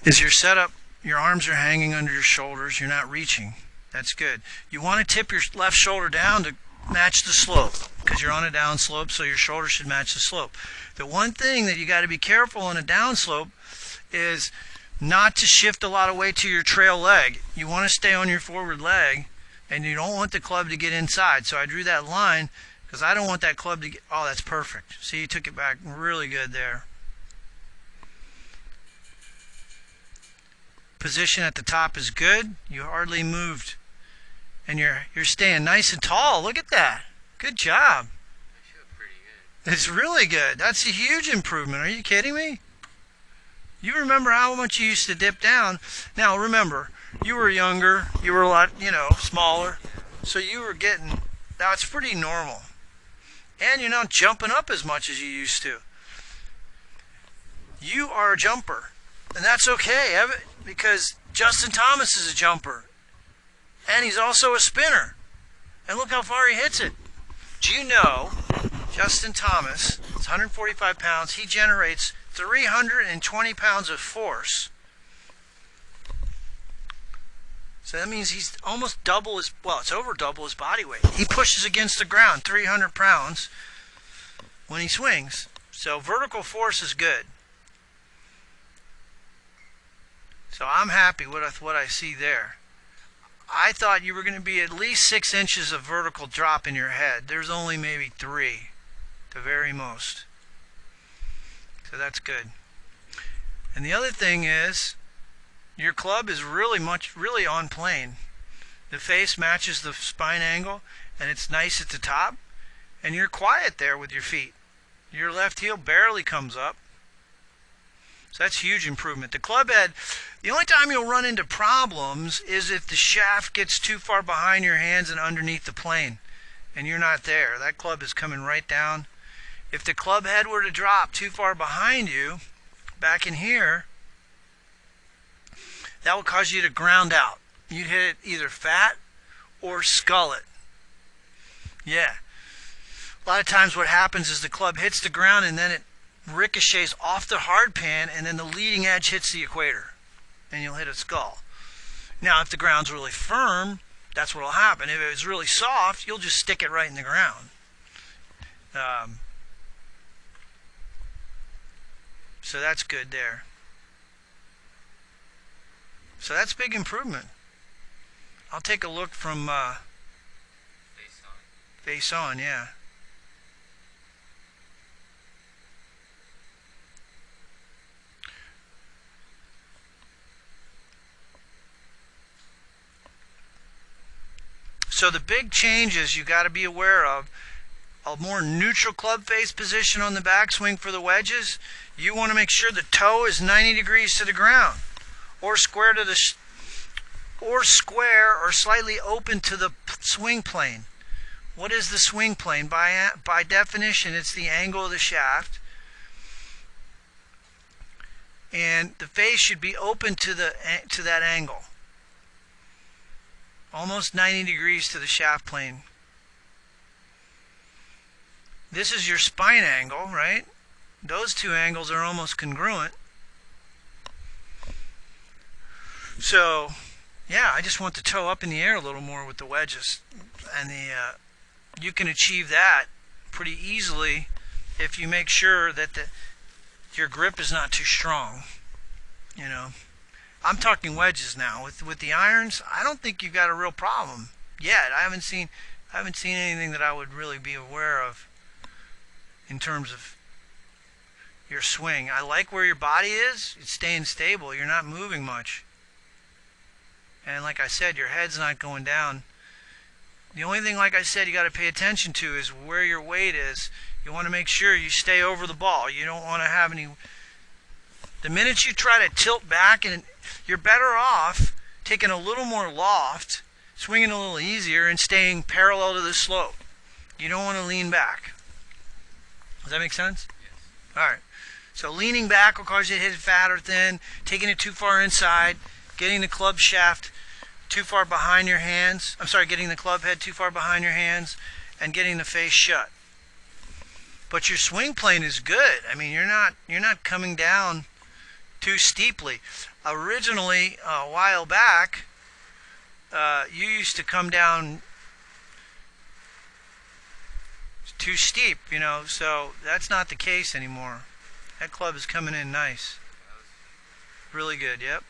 is your setup. Your arms are hanging under your shoulders. You're not reaching. That's good. You want to tip your left shoulder down to match the slope because you're on a down slope, so your shoulder should match the slope. The one thing that you got to be careful on a down slope is not to shift a lot of weight to your trail leg. You want to stay on your forward leg, and you don't want the club to get inside. So I drew that line because I don't want that club to get... Oh, that's perfect. See, you took it back really good there. Position at the top is good. You hardly moved. And you're staying nice and tall. Look at that. Good job. I feel pretty good. It's really good. That's a huge improvement. Are you kidding me? You remember how much you used to dip down. Now remember, you were younger. You were a lot, smaller. So you were getting... Now it's pretty normal. And you're not jumping up as much as you used to. You are a jumper. And that's okay, because Justin Thomas is a jumper. And he's also a spinner. And look how far he hits it. Do you know Justin Thomas is 145 pounds. He generates 320 pounds of force. So that means he's almost double his, well, it's over double his body weight. He pushes against the ground 300 pounds when he swings. So vertical force is good. So I'm happy with what I see there. I thought you were going to be at least 6 inches of vertical drop in your head. There's only maybe 3, the very most. So that's good. And the other thing is, your club is really on plane. The face matches the spine angle, and it's nice at the top. And you're quiet there with your feet. Your left heel barely comes up. So that's huge improvement. The club head, the only time you'll run into problems is if the shaft gets too far behind your hands and underneath the plane, and you're not there. That club is coming right down. If the club head were to drop too far behind you, back in here, that will cause you to ground out. You'd hit it either fat or skull it. Yeah. A lot of times what happens is the club hits the ground and then it ricochets off the hard pan, and then the leading edge hits the equator, and you'll hit a skull. Now, if the ground's really firm, that's what will happen. If it's really soft, you'll just stick it right in the ground. So that's good there. So that's big improvement. I'll take a look from face on, yeah. So the big changes you got to be aware of: a more neutral club face position on the backswing for the wedges. You want to make sure the toe is 90 degrees to the ground, or square to the, or slightly open to the swing plane. What is the swing plane? By definition, it's the angle of the shaft, and the face should be open to that angle. Almost 90 degrees to the shaft plane. This is your spine angle, right? Those two angles are almost congruent. So, yeah, I just want the toe up in the air a little more with the wedges. And you can achieve that pretty easily if you make sure that your grip is not too strong. I'm talking wedges now. With the irons, I don't think you've got a real problem yet. I haven't seen anything that I would really be aware of in terms of your swing. I like where your body is. It's staying stable. You're not moving much. And like I said, your head's not going down. The only thing, like I said, you got to pay attention to is where your weight is. You want to make sure you stay over the ball. You don't want to have any... The minute you try to tilt back, and you're better off taking a little more loft, swinging a little easier, and staying parallel to the slope. You don't want to lean back. Does that make sense? Yes. All right. So leaning back will cause you to hit it fat or thin, taking it too far inside, getting the club shaft too far behind your hands. Getting the club head too far behind your hands, and getting the face shut. But your swing plane is good. I mean, you're not coming down too steeply. Originally, a while back, you used to come down too steep, so that's not the case anymore. That club is coming in nice. Really good, yep.